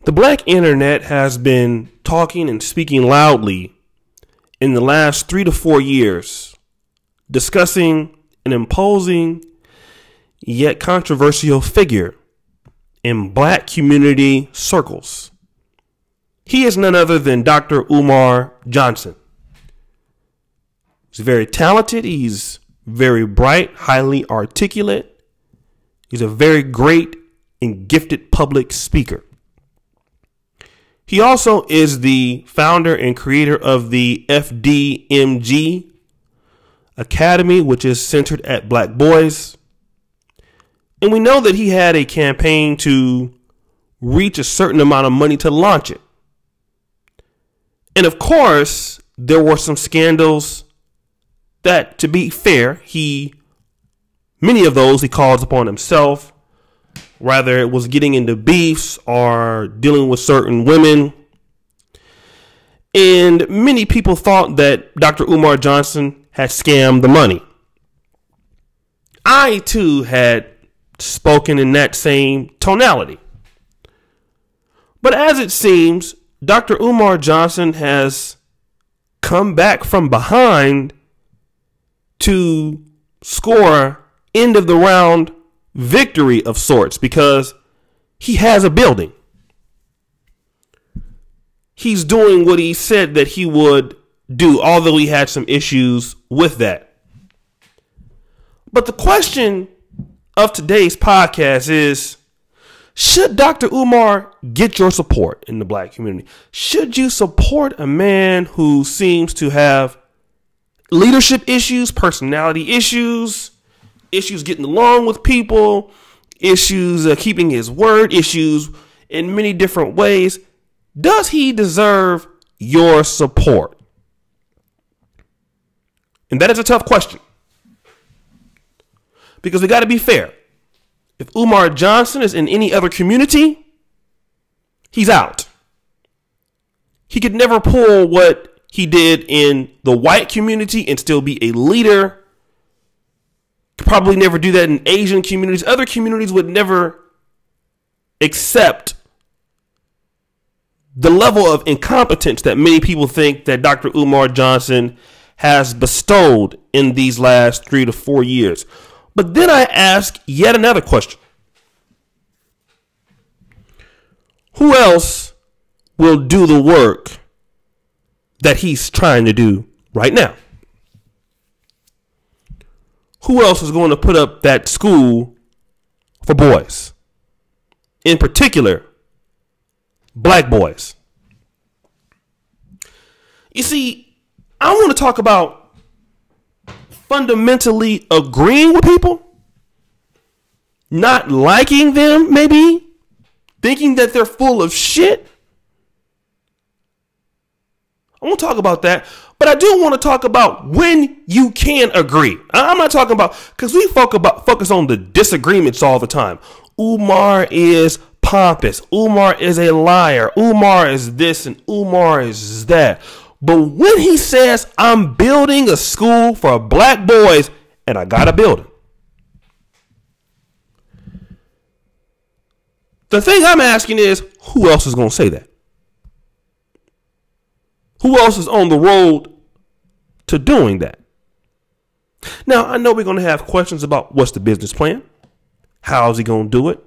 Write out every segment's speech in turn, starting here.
The black internet has been talking and speaking loudly in the last 3 to 4 years, discussing an imposing yet controversial figure in black community circles. He is none other than Dr. Umar Johnson. He's very talented. He's very bright, highly articulate. He's a very great and gifted public speaker. He also is the founder and creator of the FDMG Academy, which is centered at black boys. And we know that he had a campaign to reach a certain amount of money to launch it. And of course, there were some scandals that, to be fair, many of those he calls upon himself. Rather, it was getting into beefs or dealing with certain women. And many people thought that Dr. Umar Johnson had scammed the money. I, too, had spoken in that same tonality. But as it seems, Dr. Umar Johnson has come back from behind to score end of the round victory of sorts, because he has a building. He's doing what he said that he would do, although he had some issues with that. But the question of today's podcast is, should Dr. Umar get your support in the black community? Should you support a man who seems to have leadership issues, personality issues, issues getting along with people, issues keeping his word, issues in many different ways? Does he deserve your support? And that is a tough question, because we got to be fair. If Umar Johnson is in any other community, he's out. He could never pull what he did in the white community and still be a leader. Could probably never do that in Asian communities. Other communities would never accept the level of incompetence that many people think that Dr. Umar Johnson has bestowed in these last 3 to 4 years. But then I ask yet another question. Who else will do the work that he's trying to do right now? Who else is going to put up that school for boys? In particular, black boys. You see, I want to talk about fundamentally agreeing with people, not liking them, maybe thinking that they're full of shit. I won't talk about that, but I do want to talk about when you can agree. I'm not talking about, because we focus on the disagreements all the time. Umar is pompous. Umar is a liar. Umar is this and Umar is that. But when he says, I'm building a school for black boys and I got a building, the thing I'm asking is, who else is going to say that? Who else is on the road to doing that? Now, I know we're going to have questions about what's the business plan? How is he going to do it?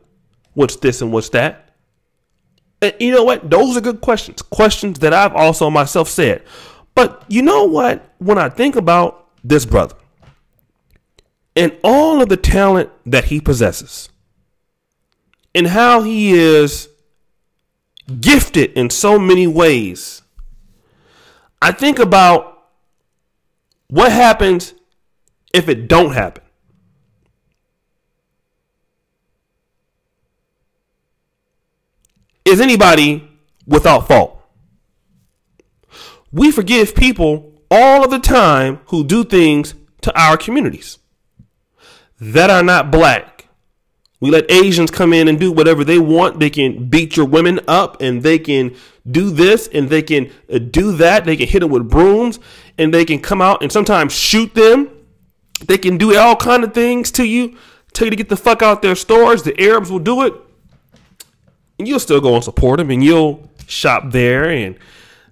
What's this and what's that? And you know what? Those are good questions. Questions that I've also myself said. But you know what? When I think about this brother and all of the talent that he possesses and how he is gifted in so many ways, I think about what happens if it don't happen. Is anybody without fault? We forgive people all of the time who do things to our communities that are not black. We let Asians come in and do whatever they want. They can beat your women up, and they can do this, and they can do that. They can hit them with brooms, and they can come out and sometimes shoot them. They can do all kind of things to you, tell you to get the fuck out their stores. The Arabs will do it. and you'll still go and support them, and you'll shop there, and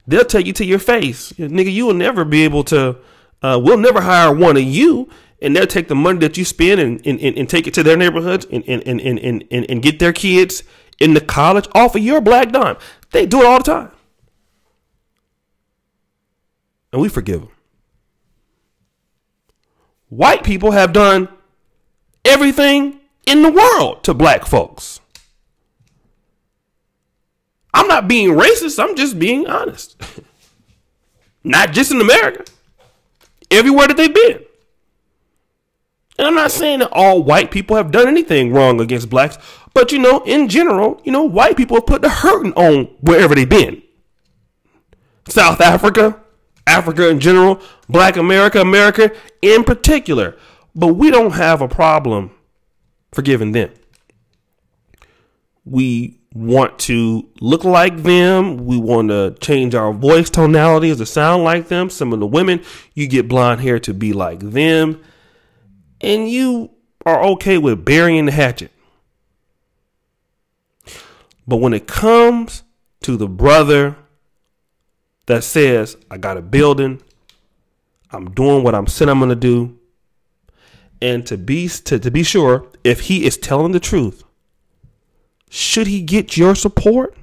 they'll tell you to your face, nigga, you will never be able to, we'll never hire one of you. And they'll take the money that you spend and take it to their neighborhoods and get their kids into college off of your black dime. They do it all the time. And we forgive them. White people have done everything in the world to black folks. I'm not being racist. I'm just being honest. Not just in America. Everywhere that they've been. And I'm not saying that all white people have done anything wrong against blacks, but in general, white people have put the hurting on wherever they've been. South Africa, Africa in general, Black America, America in particular. But we don't have a problem forgiving them. We want to look like them. We want to change our voice tonalities to sound like them. Some of the women, you get blonde hair to be like them. And you are okay with burying the hatchet. But when it comes to the brother that says, I got a building, I'm doing what I'm saying I'm going to do, and to be sure, if he is telling the truth, should he get your support?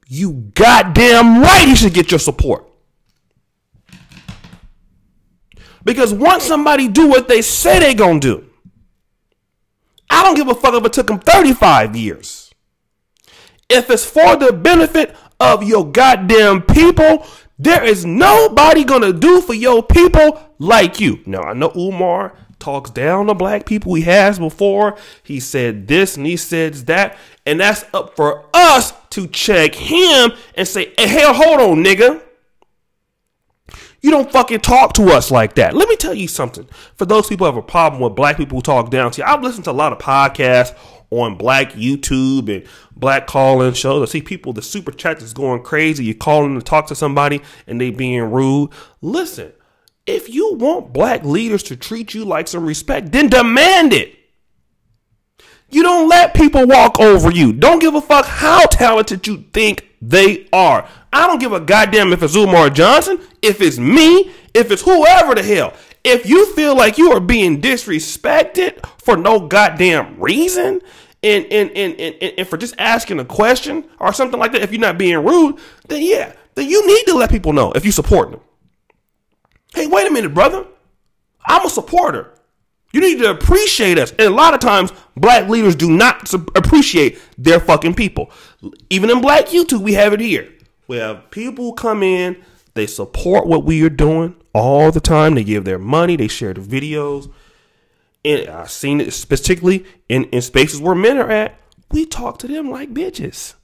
You goddamn right he should get your support. Because once somebody do what they say they gonna do, I don't give a fuck if it took them 35 years. If it's for the benefit of your goddamn people, there is nobody gonna do for your people like you. Now, I know Umar talks down to black people. He has before. He said this and he says that. And that's up for us to check him and say, hey, hell, hold on, nigga. You don't fucking talk to us like that. Let me tell you something. For those people who have a problem with black people who talk down to you, I've listened to a lot of podcasts on black YouTube and black call-in shows. I see people, the super chat is going crazy. You call them to talk to somebody and they being rude. Listen, if you want black leaders to treat you like some respect, then demand it. You don't let people walk over you. Don't give a fuck how talented you think they are. I don't give a goddamn if it's Umar Johnson, if it's me, if it's whoever the hell. If you feel like you are being disrespected for no goddamn reason and for just asking a question or something like that, if you're not being rude, then you need to let people know if you support them. Hey, wait a minute, brother. I'm a supporter. You need to appreciate us. And a lot of times, black leaders do not appreciate their fucking people. Even in black YouTube, we have it here. We have people come in, they support what we are doing all the time. They give their money, they share the videos. And I've seen it particularly in spaces where men are at. We talk to them like bitches.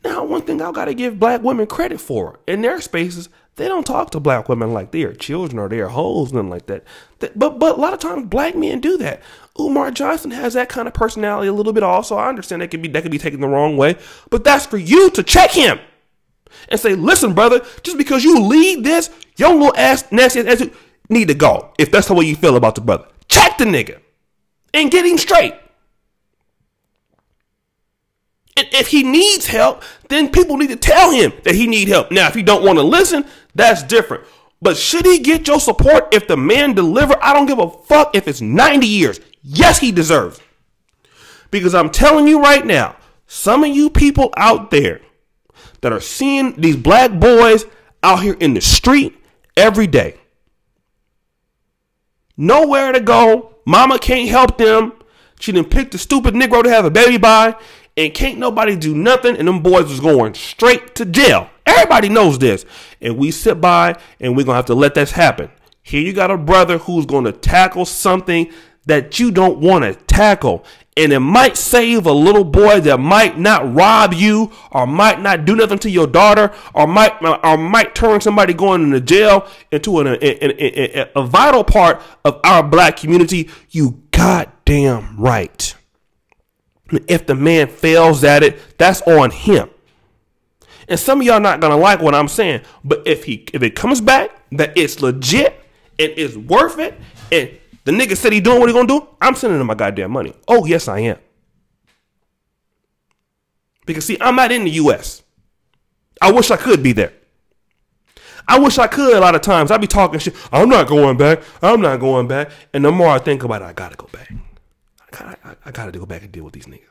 Now, one thing I got to give black women credit for, in their spaces, they don't talk to black women like they are children or they are hoes, nothing like that. But a lot of times black men do that. Umar Johnson has that kind of personality a little bit also. I understand that could be taken the wrong way. But that's for you to check him and say, listen, brother, just because you lead this, your little ass nasty ass need to go. If that's the way you feel about the brother. Check the nigga and get him straight. And if he needs help, then people need to tell him that he needs help. Now, if he don't want to listen, that's different. But should he get your support if the man deliver? I don't give a fuck if it's 90 years. Yes, he deserves it. Because I'm telling you right now, some of you people out there that are seeing these black boys out here in the street every day. Nowhere to go. Mama can't help them. She done picked a stupid Negro to have a baby by. And can't nobody do nothing. And them boys was going straight to jail. Everybody knows this. And we sit by and we're going to have to let this happen. Here you got a brother who's going to tackle something that you don't want to tackle. And it might save a little boy that might not rob you or might not do nothing to your daughter or might turn somebody going into jail into a vital part of our black community. You goddamn right. If the man fails at it, that's on him. And some of y'all not gonna like what I'm saying, but if it comes back that it's legit and it's worth it, and the nigga said he doing what he gonna do, I'm sending him my goddamn money. Oh yes, I am. Because, see, I'm not in the U.S. I wish I could be there. I wish I could a lot of times. I be talking shit. I'm not going back. I'm not going back. And the more I think about it, I got to go back. I got to go back and deal with these niggas.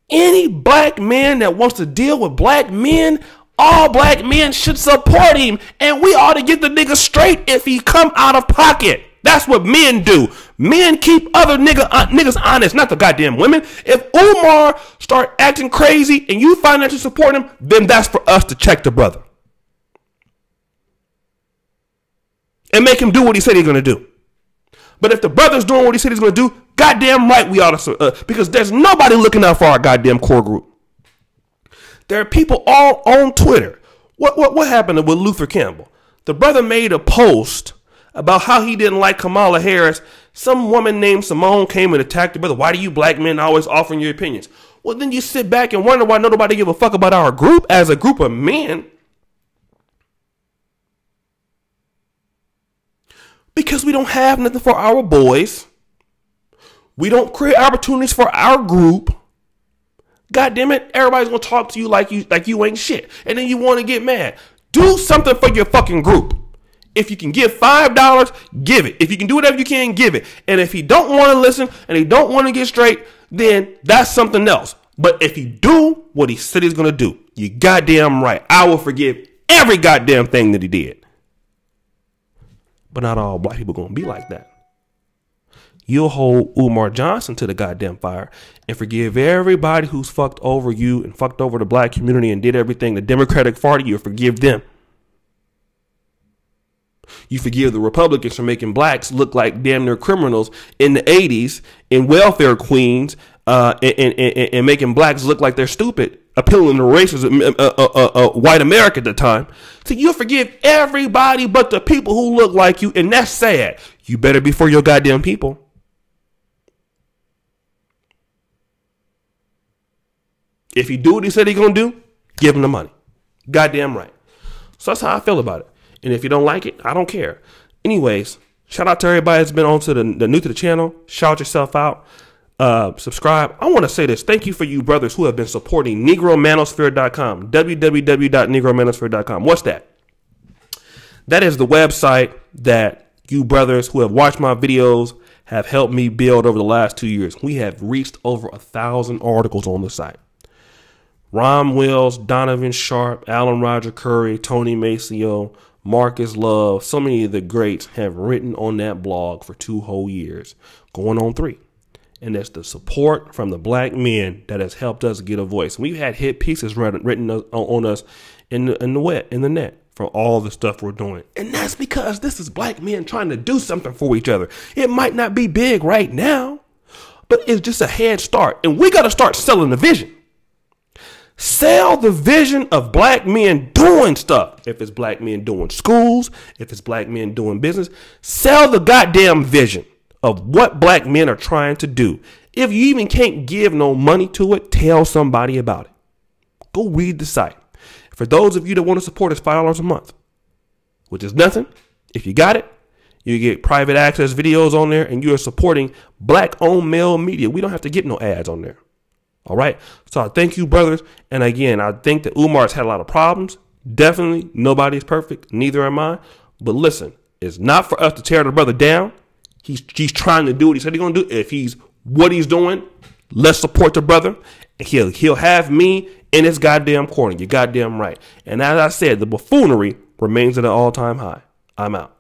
Any black man that wants to deal with black men, all black men should support him. And we ought to get the nigga straight if he come out of pocket. That's what men do. Men keep other niggas honest, not the goddamn women. If Umar start acting crazy and you financially support him, then that's for us to check the brother. And make him do what he said he's going to do. But if the brother's doing what he said he's going to do, goddamn right we ought to, because there's nobody looking out for our goddamn core group. There are people all on Twitter. What happened with Luther Campbell? The brother made a post about how he didn't like Kamala Harris. Some woman named Simone came and attacked the brother. Why do you black men always offering your opinions? Well, then you sit back and wonder why nobody give a fuck about our group as a group of men. Because we don't have nothing for our boys. We don't create opportunities for our group. God damn it, everybody's gonna talk to you like you ain't shit. And then you want to get mad. Do something for your fucking group. If you can give $5, give it. If you can do whatever you can, give it. And if he don't want to listen and he don't want to get straight, then that's something else. But if he do what he said he's gonna do, you goddamn right, I will forgive every goddamn thing that he did. But not all black people gonna be like that. You'll hold Umar Johnson to the goddamn fire and forgive everybody who's fucked over you and fucked over the black community and did everything. The Democratic Party, you'll forgive them. You forgive the Republicans for making blacks look like damn near criminals in the 80s in welfare queens and making blacks look like they're stupid, appealing to races white America at the time. So you'll forgive everybody but the people who look like you, and that's sad. You better be for your goddamn people. If he do what he said he gonna do, give him the money. Goddamn right. So that's how I feel about it. And if you don't like it, I don't care. Anyways, shout out to everybody that's been on to the new to the channel. Shout yourself out. Subscribe. I want to say this. Thank you for you brothers who have been supporting NegroManosphere.com. www.NegroManosphere.com. What's that? That is the website that you brothers who have watched my videos have helped me build over the last 2 years. We have reached over 1,000 articles on the site. Ron Wells, Donovan Sharp, Alan Roger Curry, Tony Maceo, Marcus Love, so many of the greats have written on that blog for 2 whole years, going on 3. And that's the support from the black men that has helped us get a voice. We've had hit pieces written on us in the net for all the stuff we're doing. And that's because this is black men trying to do something for each other. It might not be big right now, but it's just a head start. And we got to start selling the vision. Sell the vision of black men doing stuff. If it's black men doing schools, if it's black men doing business, sell the goddamn vision of what black men are trying to do. If you even can't give no money to it, tell somebody about it. Go read the site. For those of you that want to support us, $5 a month, which is nothing. If you got it, you get private access videos on there, and you are supporting black-owned male media. We don't have to get no ads on there. All right. So I thank you, brothers. And again, I think that Umar's had a lot of problems. Definitely nobody's perfect. Neither am I. But listen, it's not for us to tear the brother down. He's trying to do what he said he's going to do. If he's what he's doing, let's support the brother. And he'll have me in his goddamn corner. You're goddamn right. And as I said, the buffoonery remains at an all-time high. I'm out.